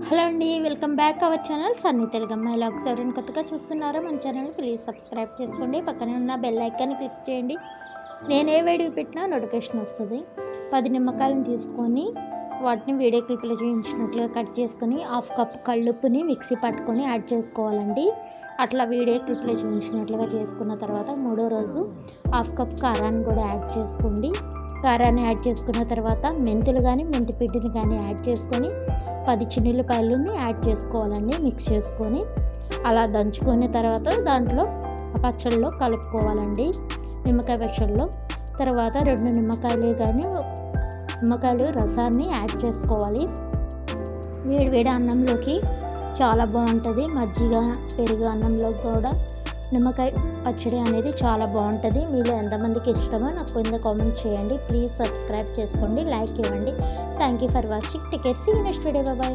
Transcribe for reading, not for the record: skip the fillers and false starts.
Hello అండి, welcome back our channel Sunny Telugu అమ్మాయి vlogs. ఎవరైనా కొత్తగా చూస్తున్నారో మన ఛానల్ ప్లీజ్ సబ్స్క్రైబ్ చేసుకోండి. పక్కనే ఉన్న బెల్ ఐకాన్ని క్లిక్ చేయండి. నేను ఏ వీడియో పెట్టినా నోటిఫికేషన్ వస్తుంది. 10 నిమ్మకాయలను తీసుకొని వాటిని వీడియో క్లిప్లో చూపించినట్లుగా కట్ చేసుకొని 1/2 కప్ కళ్ళుప్పుని మిక్సీ పట్టుకొని యాడ్ చేసుకోవాలండి. అట్లా వీడియో క్లిప్లో చూపించినట్లుగా చేసుకున్న తర్వాత మూడో రోజు 1/2 కప్ కారాన్ని కూడా యాడ్ చేసుకోండి. కారాన్ని యాడ్ చేసుకున్న తర్వాత మెంతులు కానీ మెంతి పిండిని కానీ యాడ్ చేసుకొని 10 చిన్నులపాయలని యాడ్ చేసుకోవాలండి. మిక్స్ చేసుకొని అలా దంచుకున్న తర్వాత దాంట్లో పచ్చళ్ళలో కలుపుకోవాలండి. నిమ్మకాయ పచ్చళ్ళలో తర్వాత 2 నిమ్మకాయలు రసాన్ని యాడ్ చేసుకోవాలి. వేడి అన్నంలోకి చాలా బాగుంటుంది. మజ్జిగ పెరుగు అన్నంలో కూడా నిమ్మకాయ పచ్చడి అనేది చాలా బాగుంటుంది. మీలో ఎంతమందికి ఇష్టమో నాకు కింద కామెంట్ చేయండి. ప్లీజ్ సబ్స్క్రైబ్ చేసుకోండి, లైక్ ఇవ్వండి. Thank you for watching. Take care, see you next video. Bye.